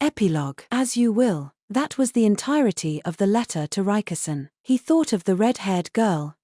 Epilogue. As you will. That was the entirety of the letter to Rikusen. He thought of the red-haired girl,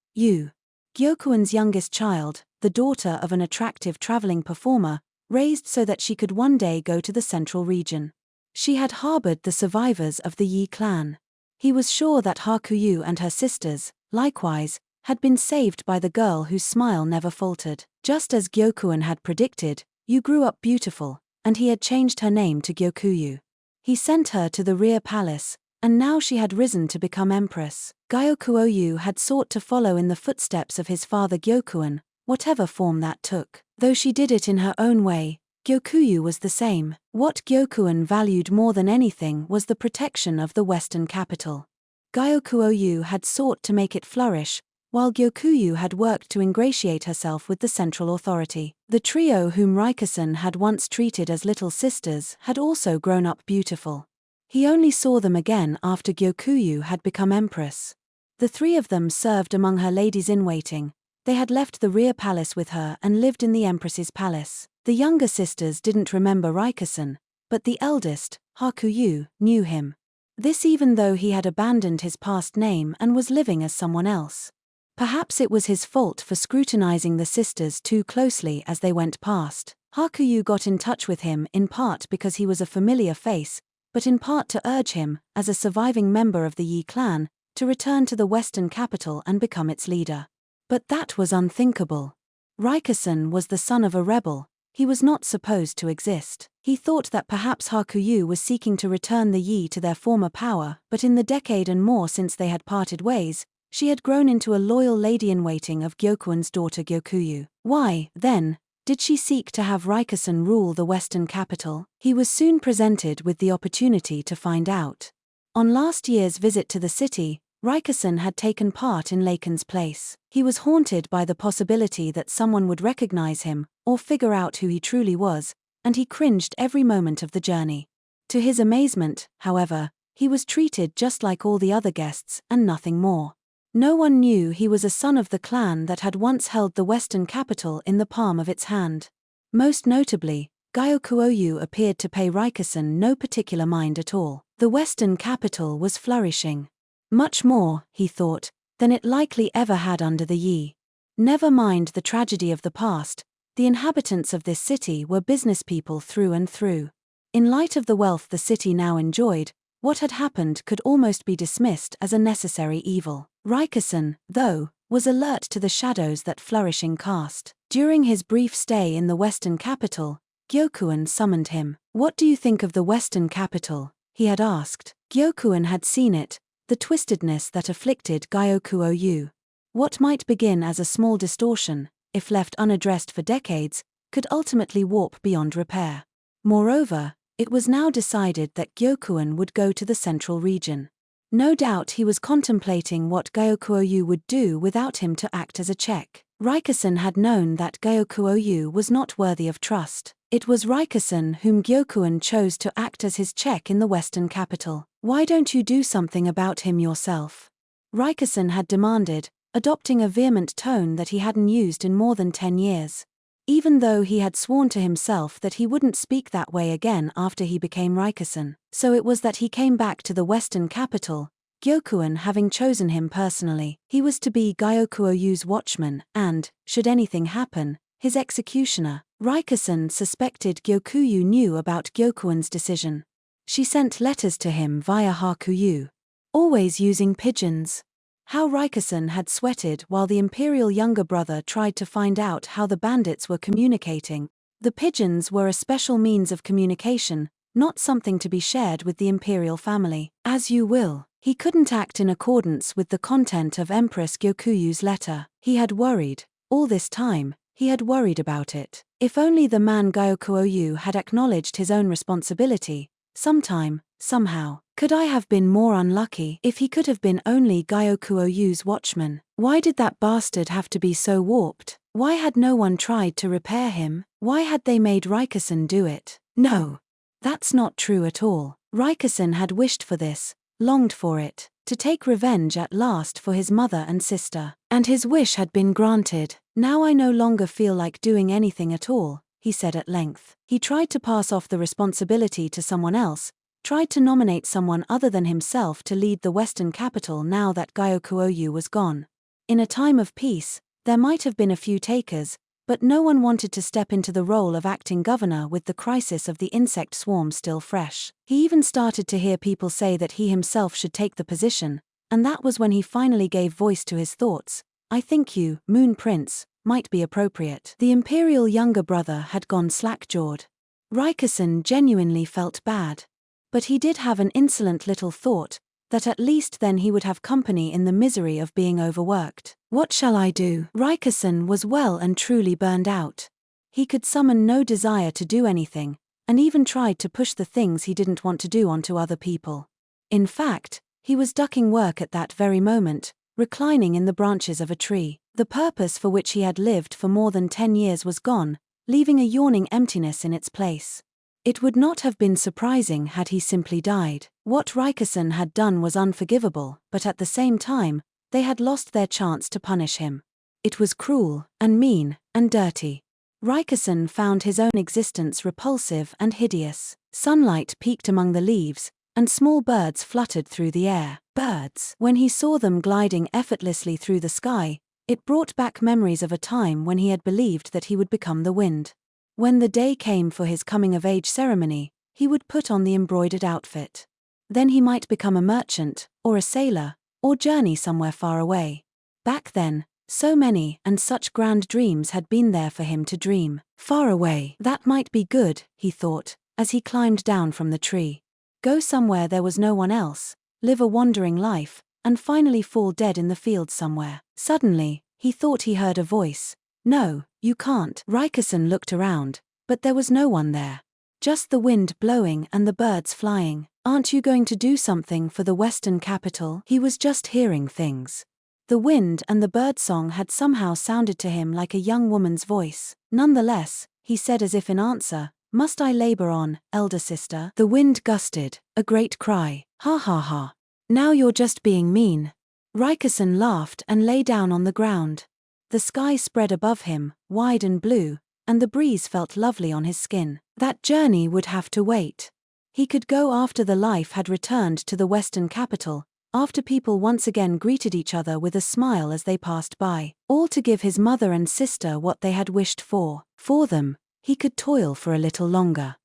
Gyokuin's youngest child, the daughter of an attractive traveling performer, raised so that she could one day go to the central region. She had harbored the survivors of the Yi clan. He was sure that Hakuyu and her sisters, likewise, had been saved by the girl whose smile never faltered. Just as Gyokuin had predicted, Yu grew up beautiful, and he had changed her name to Gyokuyu. He sent her to the rear palace, and now she had risen to become empress. Gyokuoyu had sought to follow in the footsteps of his father Gyokuin, whatever form that took. Though she did it in her own way, Gyokuyu was the same. What Gyokuin valued more than anything was the protection of the western capital. Gyokuoyu had sought to make it flourish, while Gyokuyu had worked to ingratiate herself with the central authority. The trio whom Rikusen had once treated as little sisters had also grown up beautiful. He only saw them again after Gyokuyu had become empress. The three of them served among her ladies-in-waiting. They had left the rear palace with her and lived in the empress's palace. The younger sisters didn't remember Rikusen, but the eldest, Hakuyu, knew him. This even though he had abandoned his past name and was living as someone else. Perhaps it was his fault for scrutinizing the sisters too closely as they went past. Hakuyu got in touch with him in part because he was a familiar face, but in part to urge him, as a surviving member of the Yi clan, to return to the western capital and become its leader. But that was unthinkable. Rikusen was the son of a rebel. He was not supposed to exist. He thought that perhaps Hakuyu was seeking to return the Yi to their former power, but in the decade and more since they had parted ways, she had grown into a loyal lady-in-waiting of Gyokuin's daughter Gyokuyu. Why, then, did she seek to have Rikusen rule the western capital? He was soon presented with the opportunity to find out. On last year's visit to the city, Rikusen had taken part in Laken's place. He was haunted by the possibility that someone would recognize him, or figure out who he truly was, and he cringed every moment of the journey. To his amazement, however, he was treated just like all the other guests, and nothing more. No one knew he was a son of the clan that had once held the western capital in the palm of its hand. Most notably, Gyokuoyu appeared to pay Rikusen no particular mind at all. The western capital was flourishing. Much more, he thought, than it likely ever had under the Yi. Never mind the tragedy of the past, the inhabitants of this city were business people through and through. In light of the wealth the city now enjoyed, what had happened could almost be dismissed as a necessary evil. Rikusen, though, was alert to the shadows that flourishing cast. During his brief stay in the western capital, Gyokuin summoned him. "What do you think of the western capital?" he had asked. Gyokuin had seen it, the twistedness that afflicted Gyokuoyu. What might begin as a small distortion, if left unaddressed for decades, could ultimately warp beyond repair. Moreover, it was now decided that Gyokuin would go to the central region. No doubt he was contemplating what Gyokuoyu would do without him to act as a check. Rikusen had known that Gyokuoyu was not worthy of trust. It was Rikusen whom Gyokuin chose to act as his check in the western capital. "Why don't you do something about him yourself?" Rikusen had demanded, adopting a vehement tone that he hadn't used in more than 10 years. Even though he had sworn to himself that he wouldn't speak that way again after he became Rikusen. So it was that he came back to the western capital, Gyokuin having chosen him personally. He was to be Gyokuoyu's watchman and, should anything happen, his executioner. Rikusen suspected Gyokuyu knew about Gyokuin's decision. She sent letters to him via Hakuyu, always using pigeons. How Rikusen had sweated while the imperial younger brother tried to find out how the bandits were communicating. The pigeons were a special means of communication, not something to be shared with the imperial family. As you will. He couldn't act in accordance with the content of Empress Gyokuyu's letter. He had worried. All this time, he had worried about it. If only the man Gyokuoyu had acknowledged his own responsibility, sometime, somehow. Could I have been more unlucky if he could have been only Gyokuoyu's watchman? Why did that bastard have to be so warped? Why had no one tried to repair him? Why had they made Rikusen do it? No. That's not true at all. Rikusen had wished for this, longed for it, to take revenge at last for his mother and sister. And his wish had been granted. "Now I no longer feel like doing anything at all," he said at length. He tried to pass off the responsibility to someone else, tried to nominate someone other than himself to lead the Western capital now that Gyokuoyu was gone. In a time of peace, there might have been a few takers, but no one wanted to step into the role of acting governor with the crisis of the insect swarm still fresh. He even started to hear people say that he himself should take the position, and that was when he finally gave voice to his thoughts. I think you, Moon Prince, might be appropriate. The imperial younger brother had gone slack-jawed. Raikkonen genuinely felt bad. But he did have an insolent little thought, that at least then he would have company in the misery of being overworked. What shall I do? Raikkonen was well and truly burned out. He could summon no desire to do anything, and even tried to push the things he didn't want to do onto other people. In fact, he was ducking work at that very moment, reclining in the branches of a tree. The purpose for which he had lived for more than 10 years was gone, leaving a yawning emptiness in its place. It would not have been surprising had he simply died. What Raikkonen had done was unforgivable, but at the same time, they had lost their chance to punish him. It was cruel, and mean, and dirty. Raikkonen found his own existence repulsive and hideous. Sunlight peeked among the leaves, and small birds fluttered through the air. Birds. When he saw them gliding effortlessly through the sky, it brought back memories of a time when he had believed that he would become the wind. When the day came for his coming-of-age ceremony, he would put on the embroidered outfit. Then he might become a merchant, or a sailor, or journey somewhere far away. Back then, so many and such grand dreams had been there for him to dream. Far away. That might be good, he thought, as he climbed down from the tree. Go somewhere there was no one else, live a wandering life, and finally fall dead in the fields somewhere. Suddenly, he thought he heard a voice. No, you can't. Raikkonen looked around, but there was no one there. Just the wind blowing and the birds flying. Aren't you going to do something for the Western capital? He was just hearing things. The wind and the birdsong had somehow sounded to him like a young woman's voice. Nonetheless, he said as if in answer, must I labor on, elder sister? The wind gusted, a great cry. Ha ha ha. Now you're just being mean. Raikkonen laughed and lay down on the ground. The sky spread above him, wide and blue, and the breeze felt lovely on his skin. That journey would have to wait. He could go after the life had returned to the Western capital, after people once again greeted each other with a smile as they passed by, all to give his mother and sister what they had wished for. For them, he could toil for a little longer.